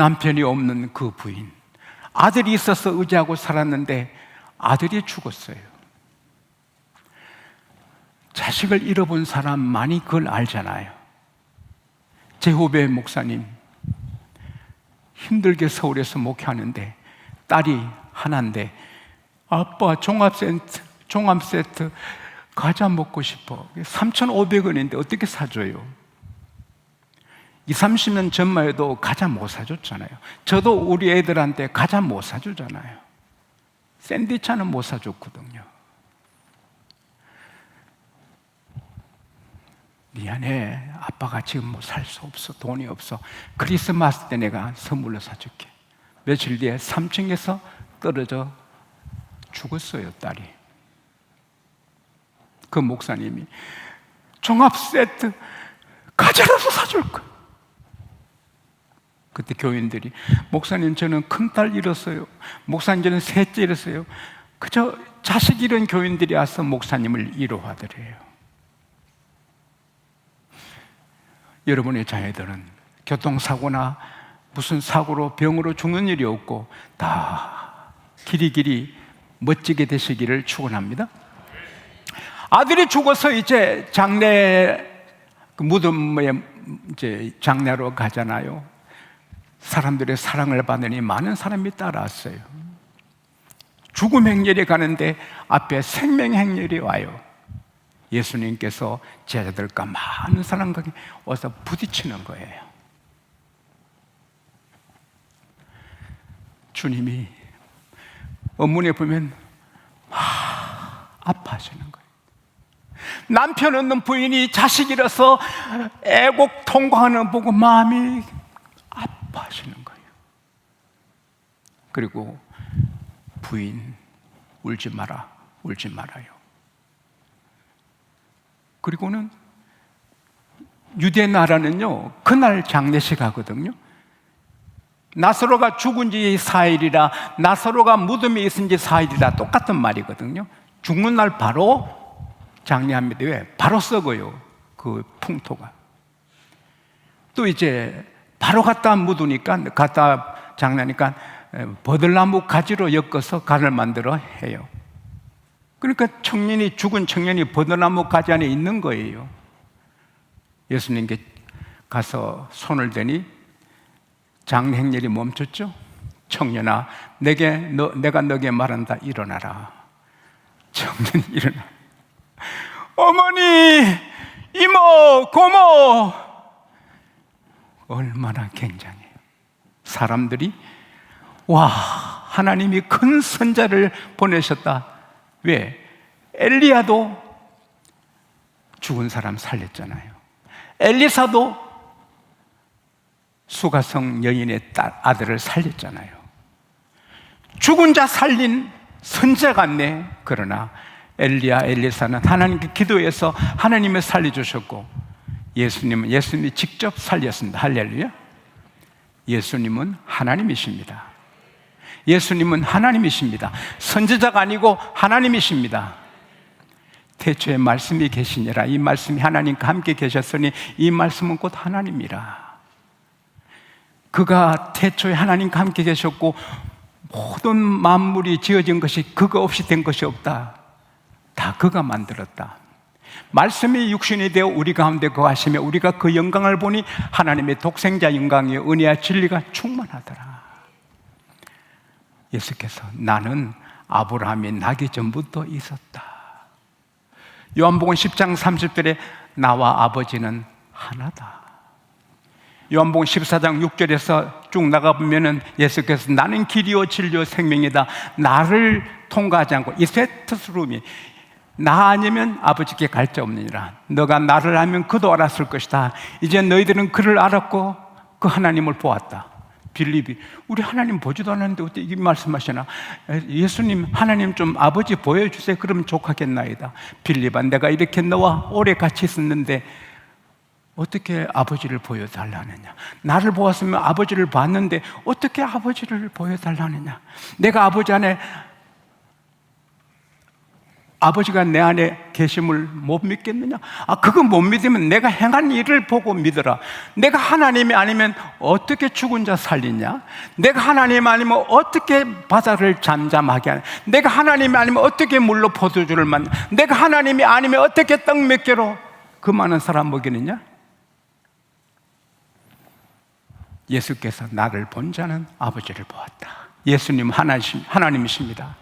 남편이 없는 그 부인, 아들이 있어서 의지하고 살았는데 아들이 죽었어요. 자식을 잃어본 사람 많이 그걸 알잖아요. 제 후배 목사님, 힘들게 서울에서 목회하는데 딸이 하나인데, 아빠 종합 세트 과자 먹고 싶어. 3,500원인데 어떻게 사줘요? 20, 30년 전만 해도 과자 못 사줬잖아요. 저도 우리 애들한테 과자 못 사주잖아요. 샌드위치 하나 못 사줬거든요. 미안해, 아빠가 지금 뭐 살 수 없어, 돈이 없어. 크리스마스 때 내가 선물로 사줄게. 며칠 뒤에 3층에서 떨어져 죽었어요, 딸이. 그 목사님이 종합 세트 과자라도 사줄 거야. 그때 교인들이, 목사님 저는 큰딸 잃었어요, 목사님 저는 셋째 잃었어요. 그저 자식 잃은 교인들이 와서 목사님을 위로하더래요. 여러분의 자녀들은 교통사고나 무슨 사고로 병으로 죽는 일이 없고 다 길이길이 멋지게 되시기를 축원합니다. 아들이 죽어서 이제 장례 무덤에 이제 장례로 가잖아요. 사람들의 사랑을 받으니 많은 사람이 따라왔어요. 죽음 행렬에 가는데 앞에 생명 행렬이 와요. 예수님께서 제자들과 많은 사람과 와서 부딪히는 거예요. 주님이 원문에 보면 아파하시는 거예요. 남편 없는 부인이 자식 잃어서 애곡 통곡하는 거 보고 마음이 아파하시는 거예요. 그리고 부인, 울지 마라, 울지 말아요. 그리고는 유대 나라는요, 그날 장례식 하거든요. 나사로가 죽은 지 4일이라, 나사로가 무덤에 있은 지 4일이라 똑같은 말이거든요. 죽는 날 바로 장례합니다. 왜? 바로 썩어요, 그 풍토가. 또 이제 바로 갖다 묻으니까, 갖다 장례하니까 버들나무 가지로 엮어서 간을 만들어 해요. 그러니까 죽은 청년이 버들나무 가지 안에 있는 거예요. 예수님께 가서 손을 대니 장례 행렬이 멈췄죠. 청년아, 내가 너에게 말한다, 일어나라. 청년이 일어나. 어머니, 이모, 고모. 얼마나 굉장해요. 사람들이 와, 하나님이 큰 선자를 보내셨다. 왜? 엘리야도 죽은 사람 살렸잖아요. 엘리사도 수가성 여인의 아들을 살렸잖아요. 죽은 자 살린 선자 같네. 그러나 엘리야, 엘리사는 하나님께 기도해서 하나님을 살려주셨고, 예수님이 직접 살렸습니다. 할렐루야. 예수님은 하나님이십니다. 예수님은 하나님이십니다. 선지자가 아니고 하나님이십니다. 태초에 말씀이 계시니라. 이 말씀이 하나님과 함께 계셨으니 이 말씀은 곧 하나님이라. 그가 태초에 하나님과 함께 계셨고 모든 만물이 지어진 것이 그가 없이 된 것이 없다. 다 그가 만들었다. 말씀이 육신이 되어 우리 가운데 거하시며 우리가 그 영광을 보니 하나님의 독생자 영광이요 은혜와 진리가 충만하더라. 예수께서 나는 아브라함이 나기 전부터 있었다. 요한복음 10장 30절에 나와 아버지는 하나다. 요한복음 14장 6절에서 쭉 나가보면 예수께서 나는 길이요 진리요 생명이다. 나를 통과하지 않고 이세트스룸이 나 아니면 아버지께 갈 자 없느니라. 너가 나를 알면 그도 알았을 것이다. 이제 너희들은 그를 알았고 그 하나님을 보았다. 빌립이 우리 하나님 보지도 않았는데 어떻게 이 말씀하시나? 예수님 하나님 좀 아버지 보여주세요. 그러면 족하겠나이다. 빌립아, 내가 이렇게 너와 오래 같이 있었는데 어떻게 아버지를 보여달라느냐? 나를 보았으면 아버지를 봤는데 어떻게 아버지를 보여달라느냐? 내가 아버지 안에 아버지가 내 안에 계심을 못 믿겠느냐? 그거 못 믿으면 내가 행한 일을 보고 믿어라. 내가 하나님이 아니면 어떻게 죽은 자 살리냐? 내가 하나님 아니면 어떻게 바다를 잠잠하게 하냐? 내가 하나님이 아니면 어떻게 물로 포도주를 만드냐? 내가 하나님이 아니면 어떻게 떡 몇 개로 그 많은 사람 먹이느냐? 예수께서 나를 본 자는 아버지를 보았다. 예수님 하나님이십니다.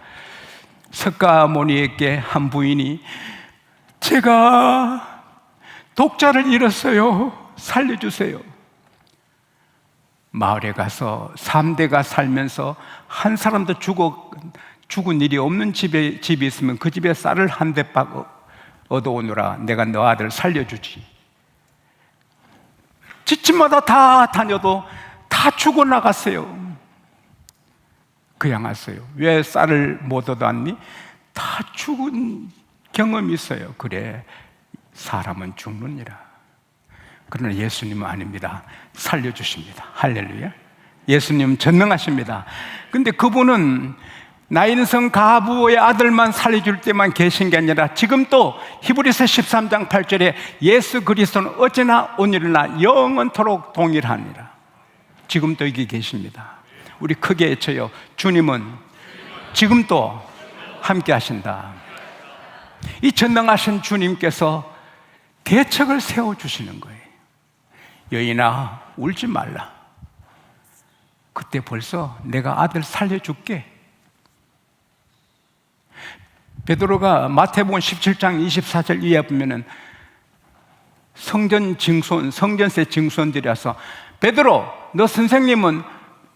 석가모니에게 한 부인이 제가 독자를 잃었어요. 살려주세요. 마을에 가서 3대가 살면서 한 사람도 죽은 일이 없는 집이 있으면 그 집에 쌀을 한 대박 얻어오느라 내가 너 아들 살려주지. 집집마다 다 다녀도 다 죽어나갔어요. 그양하세요. 왜 쌀을 못 얻어왔니? 다 죽은 경험이 있어요. 그래, 사람은 죽느니라. 그러나 예수님은 아닙니다. 살려주십니다. 할렐루야. 예수님은 전능하십니다. 근데 그분은 나인성 가부의 아들만 살려줄 때만 계신 게 아니라 지금 또 히브리서 13장 8절에 예수 그리스도는 어제나 오늘이나 영원토록 동일하니라. 지금도 여기 계십니다. 우리 크게 외쳐요. 주님은 지금도 함께 하신다. 이 전능하신 주님께서 대책을 세워주시는 거예요. 여인아, 울지 말라. 그때 벌써 내가 아들 살려줄게. 베드로가 마태복음 17장 24절 이하에 보면은 성전세 증손들이 와서 베드로, 너 선생님은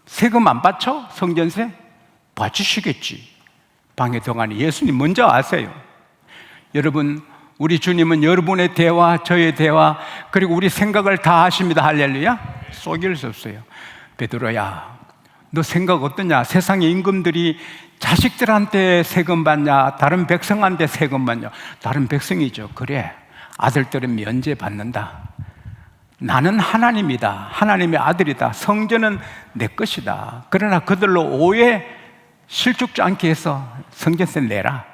세금 안 받죠? 성전세? 받으시겠지. 방에 들어가니 예수님 먼저 아세요. 여러분, 우리 주님은 여러분의 대화, 저의 대화, 그리고 우리 생각을 다 아십니다. 할렐루야. 속일 수 없어요. 베드로야, 너 생각 어떠냐? 세상의 임금들이 자식들한테 세금 받냐? 다른 백성한테 세금 받냐? 다른 백성이죠. 그래, 아들들은 면제 받는다. 나는 하나님이다. 하나님의 아들이다. 성전은 내 것이다. 그러나 그들로 오해 실죽지 않게 해서 성전세 내라.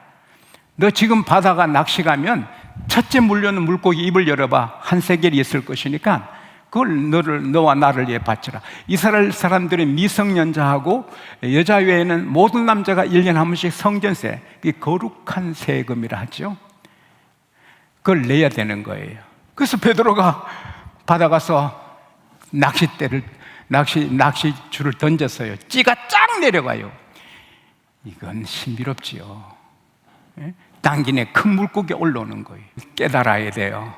너 지금 바다가 낚시 가면 첫째 물려는 물고기 입을 열어봐. 한 세겔이 있을 것이니까 그걸 너와 나를 위해 바치라. 이스라엘 사람들은 미성년자하고 여자 외에는 모든 남자가 1년에 한 번씩 성전세, 이 거룩한 세금이라 하죠. 그걸 내야 되는 거예요. 그래서 베드로가 바다 가서 낚시줄을 던졌어요. 찌가 쫙 내려가요. 이건 신비롭지요. 당긴에 큰 물고기 올라오는 거예요. 깨달아야 돼요.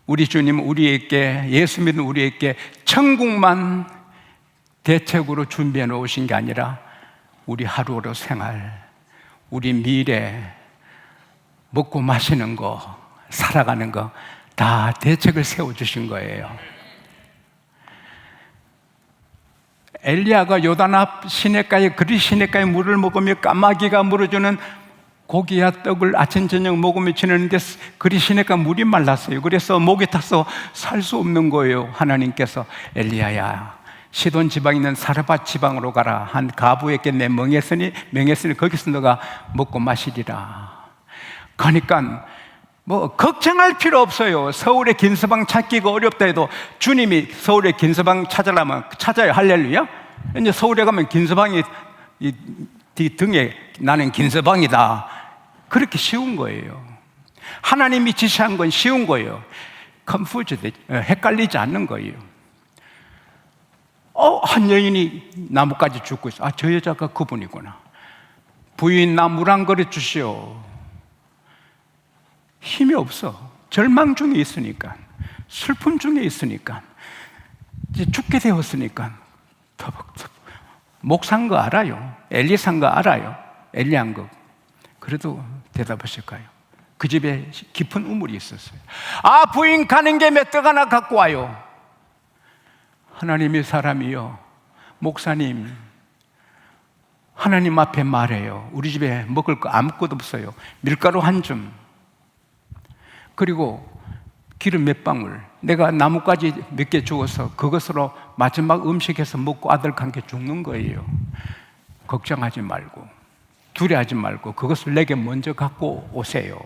우리 주님은 우리에게, 예수 믿는 우리에게 천국만 대책으로 준비해 놓으신 게 아니라 우리 하루하루 생활, 우리 미래, 먹고 마시는 거, 살아가는 거 다 대책을 세워주신 거예요. 엘리야가 요단 앞 시냇가에 그리 시냇가에 물을 먹으며 까마귀가 물어주는 고기와 떡을 아침 저녁 먹으며 지내는데 그리 시냇가 물이 말랐어요. 그래서 목이 타서 살 수 없는 거예요. 하나님께서 엘리야야, 시돈 지방에 있는 사르밧 지방으로 가라. 한 가부에게 내 명했으니 거기서 너가 먹고 마시리라. 그러니까 뭐 걱정할 필요 없어요. 서울의 긴 서방 찾기가 어렵다 해도 주님이 서울의 긴 서방 찾으려면 찾아요. 할렐루야. 이제 서울에 가면 긴 서방이 이 등에 나는 긴 서방이다. 그렇게 쉬운 거예요. 하나님이 지시한 건 쉬운 거예요. 헷갈리지 않는 거예요. 한 여인이 나무까지 죽고 있어. 저 여자가 그분이구나. 부인, 나 물 한 그릇 주시오. 힘이 없어. 절망 중에 있으니까, 슬픔 중에 있으니까, 이제 죽게 되었으니까 터벅터벅. 목 산 거 알아요. 엘리 산 거 알아요. 엘리 한 거. 그래도 대답하실까요? 그 집에 깊은 우물이 있었어요. 부인 가는 김에 떡 하나 갖고 와요. 하나님의 사람이요, 목사님, 하나님 앞에 말해요. 우리 집에 먹을 거 아무것도 없어요. 밀가루 한 줌, 그리고 기름 몇 방울, 내가 나뭇가지 몇 개 주워서 그것으로 마지막 음식해서 먹고 아들 관계 죽는 거예요. 걱정하지 말고. 두려워하지 말고 그것을 내게 먼저 갖고 오세요.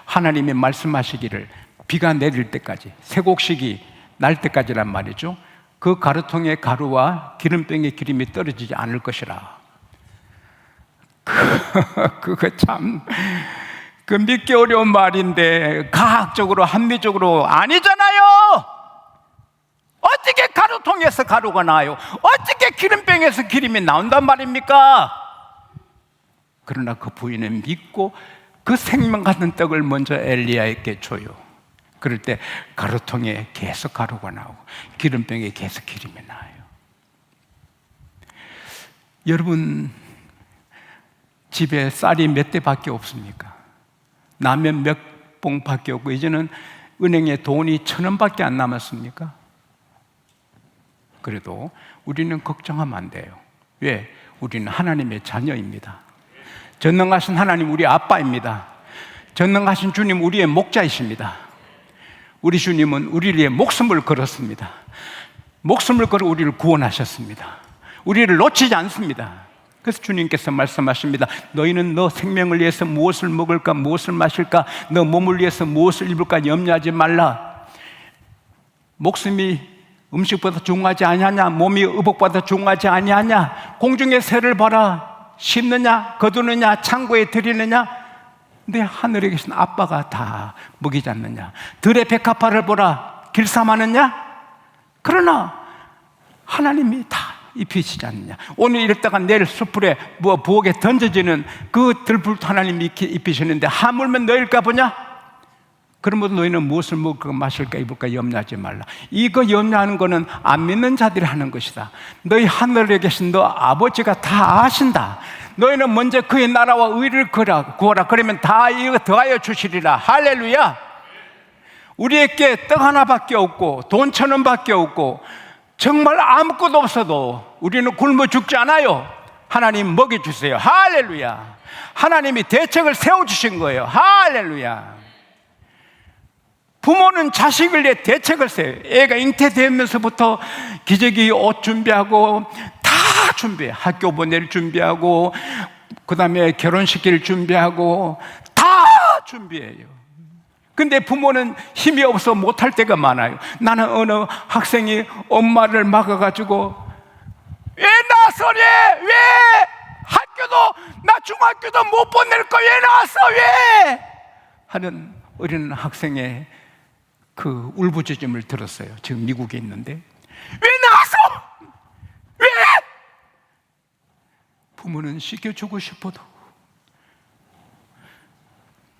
하나님이 말씀하시기를 비가 내릴 때까지, 쇠곡식이 날 때까지란 말이죠. 그 가루통의 가루와 기름병의 기름이 떨어지지 않을 것이라. 그거 참, 그 믿기 어려운 말인데 과학적으로 합리적으로 아니잖아요. 어떻게 가루통에서 가루가 나요? 어떻게 기름병에서 기름이 나온단 말입니까? 그러나 그 부인은 믿고 그 생명 같은 떡을 먼저 엘리야에게 줘요. 그럴 때 가루통에 계속 가루가 나오고 기름병에 계속 기름이 나요. 여러분 집에 쌀이 몇 대밖에 없습니까? 라면 몇 봉밖에 없고 이제는 은행에 돈이 1,000원밖에 안 남았습니까? 그래도 우리는 걱정하면 안 돼요. 왜? 우리는 하나님의 자녀입니다. 전능하신 하나님 우리 아빠입니다. 전능하신 주님 우리의 목자이십니다. 우리 주님은 우리를 위해 목숨을 걸었습니다. 목숨을 걸어 우리를 구원하셨습니다. 우리를 놓치지 않습니다. 그래서 주님께서 말씀하십니다. 너희는 너 생명을 위해서 무엇을 먹을까 무엇을 마실까 너 몸을 위해서 무엇을 입을까 염려하지 말라. 목숨이 음식보다 중요하지 아니하냐? 몸이 의복보다 중요하지 아니하냐? 공중의 새를 봐라. 심느냐 거두느냐 창고에 들이느냐 내 하늘에 계신 아빠가 다 먹이지 않느냐? 들의 백합화를 보라. 길쌈하느냐? 그러나 하나님이 다 입히시지 않느냐? 오늘 이랬다가 내일 숯불에 부엌에 던져지는 그 들불도 하나님이 입히시는데 하물며 너일까 보냐? 그러므로 너희는 무엇을 먹을까 마실까 입을까 염려하지 말라. 이거 염려하는 거는 안 믿는 자들이 하는 것이다. 너희 하늘에 계신 너 아버지가 다 아신다. 너희는 먼저 그의 나라와 의를 구하라. 그러면 다 이거 더하여 주시리라. 할렐루야. 우리에게 떡 하나밖에 없고 돈 1,000원밖에 없고 정말 아무것도 없어도 우리는 굶어 죽지 않아요. 하나님 먹여주세요. 할렐루야. 하나님이 대책을 세워주신 거예요. 할렐루야. 부모는 자식을 위해 대책을 세워요. 애가 잉태되면서부터 기저귀 옷 준비하고 다 준비해. 학교 보낼 준비하고 그 다음에 결혼시킬 준비하고 다 준비해요. 근데 부모는 힘이 없어 못할 때가 많아요. 나는 어느 학생이 엄마를 막아가지고 왜 나왔어? 왜? 학교도 나 중학교도 못 보낼 거 왜 나왔어? 왜? 하는 어린 학생의 그 울부짖음을 들었어요. 지금 미국에 있는데 왜 나왔어? 왜? 부모는 씻겨주고 싶어도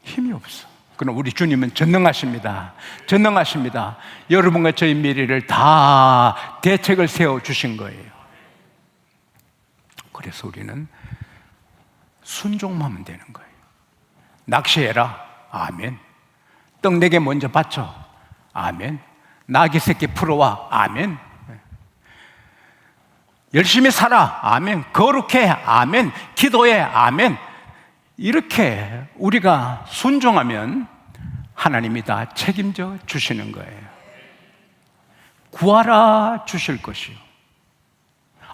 힘이 없어. 그러나 우리 주님은 전능하십니다. 전능하십니다. 여러분과 저희 미래를 다 대책을 세워주신 거예요. 그래서 우리는 순종하면 되는 거예요. 낚시해라. 아멘. 떡 내게 먼저 바쳐. 아멘. 나귀 새끼 풀어와. 아멘. 열심히 살아. 아멘. 거룩해. 아멘. 기도해. 아멘. 이렇게 우리가 순종하면 하나님이 다 책임져 주시는 거예요. 구하라 주실 것이요.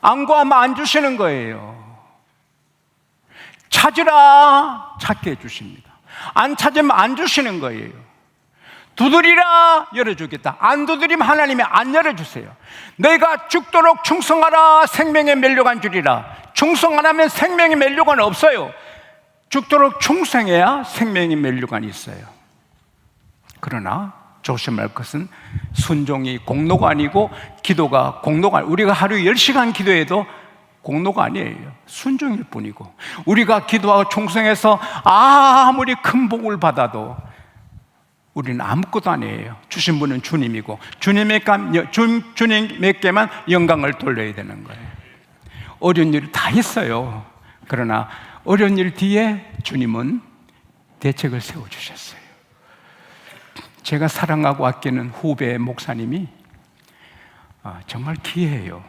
안 구하면 안 주시는 거예요. 찾으라 찾게 해주십니다. 안 찾으면 안 주시는 거예요. 두드리라 열어주겠다. 안 두드리면 하나님이 안 열어주세요. 너희가 죽도록 충성하라. 생명의 면류관 주리라. 충성 안 하면 생명의 면류관 없어요. 죽도록 충성해야 생명의 면류관이 있어요. 그러나 조심할 것은 순종이 공로가 아니고 기도가 공로가 아니에요. 우리가 하루 10시간 기도해도 공로가 아니에요. 순종일 뿐이고 우리가 기도하고 충성해서 아무리 큰 복을 받아도 우리는 아무것도 아니에요. 주신 분은 주님이고 주님에게만 영광을 돌려야 되는 거예요. 어려운 일이 다 있어요. 그러나 어려운 일 뒤에 주님은 대책을 세워주셨어요. 제가 사랑하고 아끼는 후배 목사님이 정말 귀해요.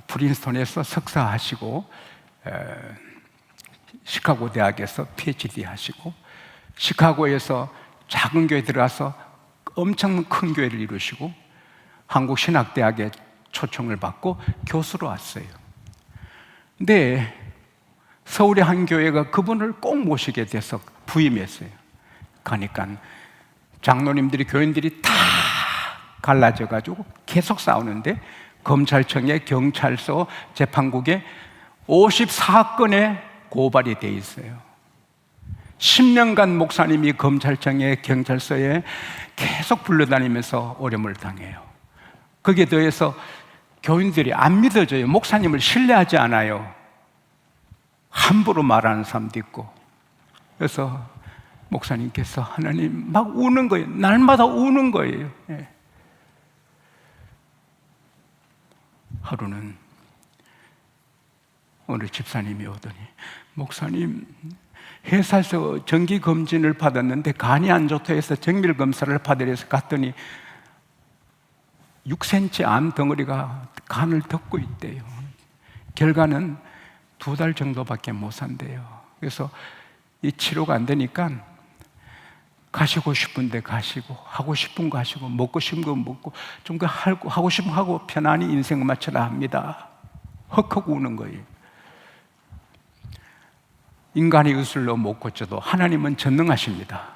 프린스턴에서 석사하시고 시카고 대학에서 PhD 하시고 시카고에서 작은 교회 들어가서 엄청 큰 교회를 이루시고 한국신학대학에 초청을 받고 교수로 왔어요. 근데 서울의 한 교회가 그분을 꼭 모시게 돼서 부임했어요. 가니까 장로님들이, 교인들이 다 갈라져가지고 계속 싸우는데 검찰청에, 경찰서, 재판국에 54건의 고발이 돼 있어요. 10년간 목사님이 검찰청에, 경찰서에 계속 불러다니면서 어려움을 당해요. 거기에 더해서 교인들이 안 믿어져요. 목사님을 신뢰하지 않아요. 함부로 말하는 사람도 있고. 그래서 목사님께서 하나님 막 우는 거예요. 날마다 우는 거예요. 예. 하루는 어느 집사님이 오더니, 목사님, 회사에서 정기검진을 받았는데 간이 안 좋다 해서 정밀검사를 받으려 해서 갔더니 6cm 암 덩어리가 간을 덮고 있대요. 결과는 2달 정도밖에 못 산대요. 그래서 이 치료가 안 되니까 가시고 싶은데 가시고, 하고 싶은 거 하시고, 먹고 싶은 거 먹고, 좀 하고 싶은 거 하고 편안히 인생을 마쳐라 합니다. 헉헉 우는 거예요. 인간의 의술로 못 고쳐도 하나님은 전능하십니다.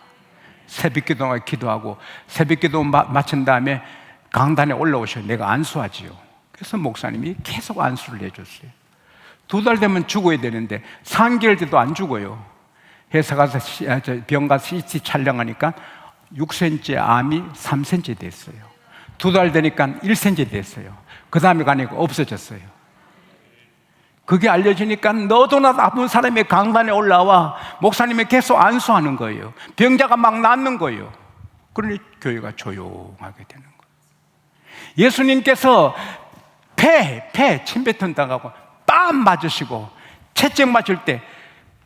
새벽기도가 기도하고 새벽기도 마친 다음에 강단에 올라오셔요. 내가 안수하지요. 그래서 목사님이 계속 안수를 해줬어요. 2달 되면 죽어야 되는데 3개월 돼도 안 죽어요. 회사 가서 병 가서 CT 촬영하니까 6cm 암이 3cm 됐어요. 2달 되니까 1cm 됐어요. 그 다음에 가니까 없어졌어요. 그게 알려지니까 너도 나도 아픈 사람이 강단에 올라와 목사님이 계속 안수하는 거예요. 병자가 막 낫는 거예요. 그러니 교회가 조용하게 되는 거예요. 예수님께서 침뱉은 당하고 빰 맞으시고 채찍 맞을 때,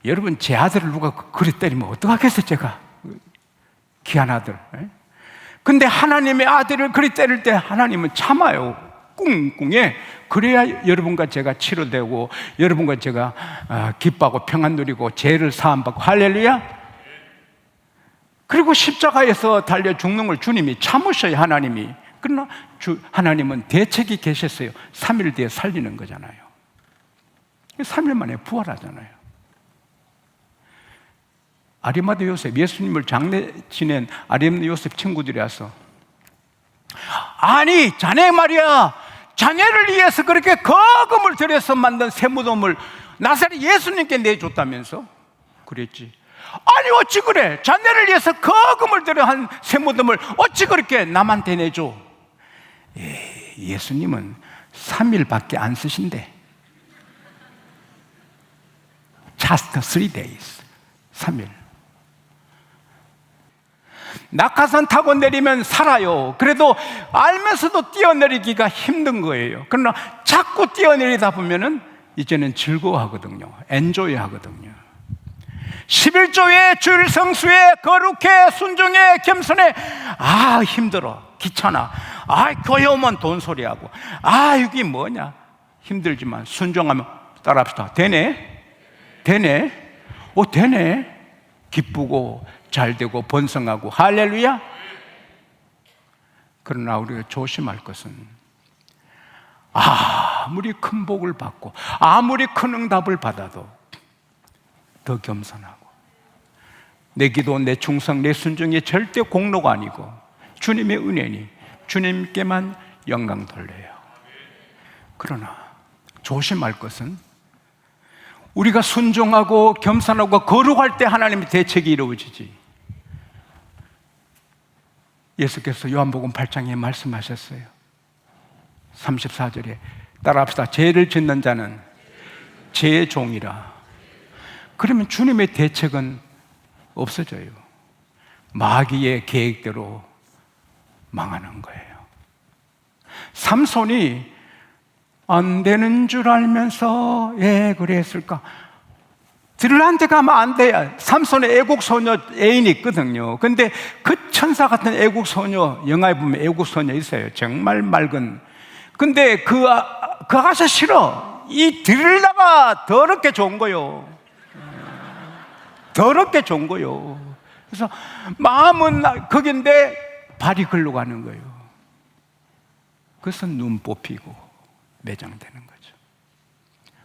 여러분 제 아들을 누가 그리 때리면 어떡하겠어요? 제가 귀한 아들. 근데 하나님의 아들을 그리 때릴 때 하나님은 참아요. 꿍꿍해. 그래야 여러분과 제가 치료되고 여러분과 제가 기뻐하고 평안 누리고 죄를 사함받고. 할렐루야. 그리고 십자가에서 달려 죽는 걸 주님이 참으셔요. 하나님이. 그러나 하나님은 대책이 계셨어요. 3일 뒤에 살리는 거잖아요. 3일 만에 부활하잖아요. 아리마대 요셉, 예수님을 장례 지낸 아리마대 요셉 친구들이 와서, 아니 자네 말이야, 자네를 위해서 그렇게 거금을 들여서 만든 새무덤을 나사렛 예수님께 내줬다면서? 그랬지. 아니 어찌 그래? 자네를 위해서 거금을 들여 한 새무덤을 어찌 그렇게 남한테 내줘? 예수님은 3일밖에 안 쓰신대. Just 3 days. 3일. 낙하산 타고 내리면 살아요. 그래도 알면서도 뛰어내리기가 힘든 거예요. 그러나 자꾸 뛰어내리다 보면은 이제는 즐거워하거든요. 엔조이 하거든요. 11조에 줄 성수에 거룩해 순종해 겸손해. 힘들어. 귀찮아. 교회 오면 돈소리하고. 이게 뭐냐. 힘들지만 순종하면 따라합시다. 되네. 되네. 기쁘고 잘되고 번성하고. 할렐루야. 그러나 우리가 조심할 것은, 아무리 큰 복을 받고 아무리 큰 응답을 받아도 더 겸손하고, 내 기도, 내 충성, 내 순종이 절대 공로가 아니고 주님의 은혜니 주님께만 영광 돌려요. 그러나 조심할 것은, 우리가 순종하고 겸손하고 거룩할 때 하나님의 대책이 이루어지지. 예수께서 요한복음 8장에 말씀하셨어요. 34절에 따라합시다. 죄를 짓는 자는 죄의 종이라. 그러면 주님의 대책은 없어져요. 마귀의 계획대로 망하는 거예요. 삼손이 안 되는 줄 알면서 왜 그랬을까? 들한테 가면 안 돼. 삼손의 애국소녀 애인이 있거든요. 근데 그 천사 같은 애국소녀, 영화에 보면 애국소녀 있어요. 정말 맑은. 근데 그 아가씨 싫어. 이 들다가 더럽게 좋은 거요. 더럽게 좋은 거요. 그래서 마음은 거긴데 발이 글로 가는 거예요. 그래서 눈 뽑히고 매장되는 거죠.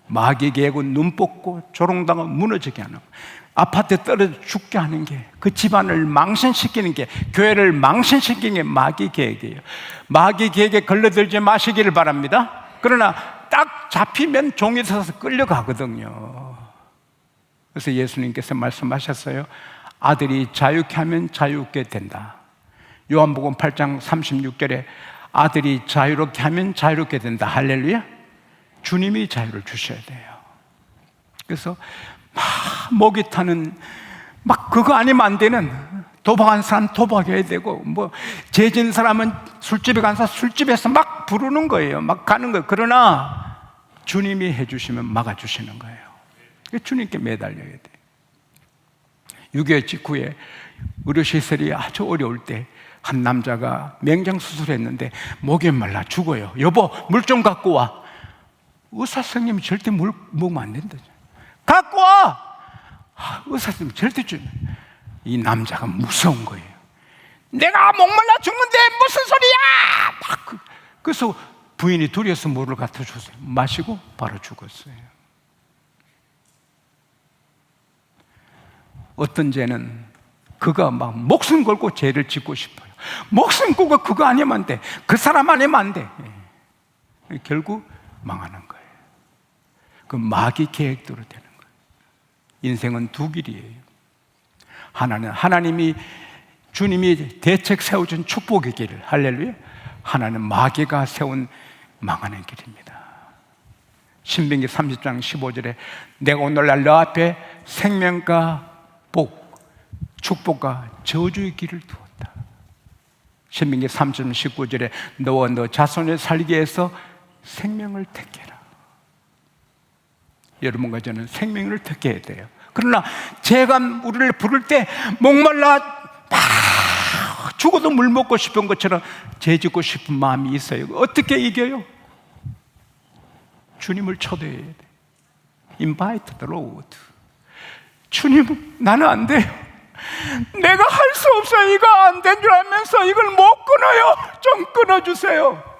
마귀 계획은 눈 뽑고 조롱당하고 무너지게 하는, 아파트에 떨어져 죽게 하는 게, 그 집안을 망신시키는 게, 교회를 망신시키는 게 마귀 계획이에요. 마귀 계획에 걸려들지 마시기를 바랍니다. 그러나 딱 잡히면 종이 서서 끌려가거든요. 그래서 예수님께서 말씀하셨어요. 아들이 자유케 하면 자유롭게 된다. 요한복음 8장 36절에 아들이 자유롭게 하면 자유롭게 된다. 할렐루야. 주님이 자유를 주셔야 돼요. 그래서 막 목이 타는, 막 그거 아니면 안 되는, 도박한 사람 도박해야 되고, 뭐 죄진 사람은 술집에 가서 술집에서 막 부르는 거예요. 막 가는 거예요. 그러나 주님이 해주시면 막아주시는 거예요. 주님께 매달려야 돼요. 6.25 직후에 의료시설이 아주 어려울 때 한 남자가 맹장수술했는데 목이 말라 죽어요. 여보, 물 좀 갖고 와. 의사 선생님이 절대 물 먹으면 안 된다. 갖고 와! 의사 선생님 절대 주면. 이 남자가 무서운 거예요. 내가 목말라 죽는데 무슨 소리야! 그래서 부인이 둘이서 물을 갖다 줬어요. 마시고 바로 죽었어요. 어떤 죄는 그가 막 목숨 걸고 죄를 짓고 싶어요. 목숨 걸고 그거 아니면 안 돼. 그 사람 아니면 안 돼. 결국 망하는 거예요. 그 마귀 계획대로 되는 거예요. 인생은 두 길이에요. 하나는 하나님이, 주님이 대책 세워준 축복의 길, 할렐루야. 하나는 마귀가 세운 망하는 길입니다. 신명기 30장 15절에 내가 오늘날 너 앞에 생명과 복, 축복과 저주의 길을 두었다. 신명기 3장 19절에 너와 너 자손을 살게 해서 생명을 택해라. 여러분과 저는 생명을 택해야 돼요. 그러나 죄가 우리를 부를 때 목말라 죽어도 물 먹고 싶은 것처럼 죄 짓고 싶은 마음이 있어요. 어떻게 이겨요? 주님을 초대해야 돼. Invite the Lord. 주님, 나는 안 돼요. 내가 할 수 없어요. 이거 안 된 줄 알면서 이걸 못 끊어요. 좀 끊어주세요.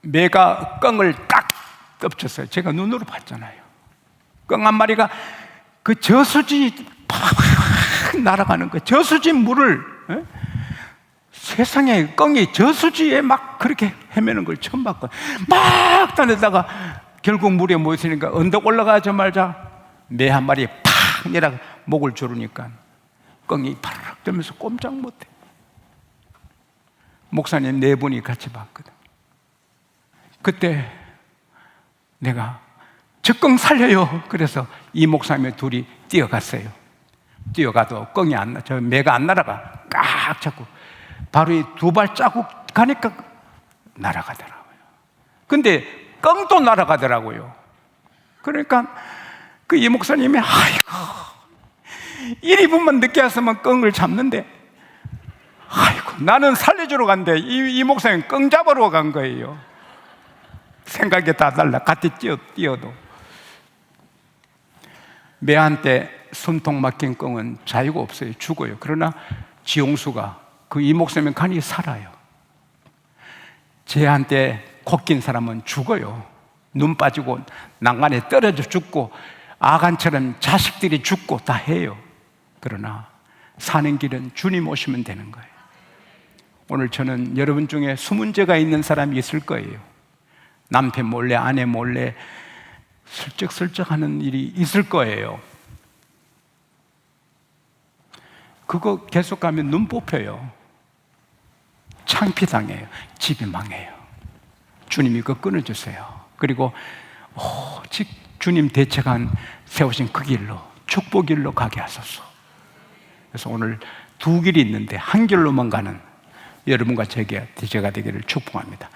매가 꿩을 딱 덮쳤어요. 제가 눈으로 봤잖아요. 꿩 한 마리가 그 저수지 팍 날아가는 거, 저수지 물을, 세상에 꿩이 저수지에 막 그렇게 헤매는 걸 처음 봤거든요. 막 다니다가 결국 물에 모였으니까 언덕 올라가자마자 매 한 마리 팍 내려 목을 조르니까 꿩이 파르륵 되면서 꼼짝 못해. 목사님 네 분이 같이 봤거든. 그때 내가 저 꿩 살려요. 그래서 이 목사님의 둘이 뛰어갔어요. 뛰어가도 꿩이 안 나, 저 매가 안 날아가. 깍 잡고 바로 이 두 발 자국 가니까 날아가더라고요. 근데 꿩도 날아가더라고요. 그러니까 그 이 목사님이 아이고 1~2분만 늦게 왔으면 꿩을 잡는데, 아이고 나는 살려주러 간대. 이 목사님 꿩 잡으러 간 거예요. 생각이 다 달라. 같이 뛰어도. 매한테 숨통 막힌 꿩은 자유가 없어요. 죽어요. 그러나 지용수가 그 이 목사님 간이 살아요. 쟤한테 콧긴 사람은 죽어요. 눈 빠지고 난간에 떨어져 죽고 아간처럼 자식들이 죽고 다 해요. 그러나 사는 길은 주님 오시면 되는 거예요. 오늘 저는 여러분 중에 숨은 죄가 있는 사람이 있을 거예요. 남편 몰래, 아내 몰래 슬쩍슬쩍 하는 일이 있을 거예요. 그거 계속 가면 눈 뽑혀요. 창피당해요. 집이 망해요. 주님이 그거 끊어주세요. 그리고 오직 주님 대책한 세우신 그 길로, 축복 길로 가게 하소서. 그래서 오늘 두 길이 있는데 한 길로만 가는 여러분과 제가 되기를 축복합니다.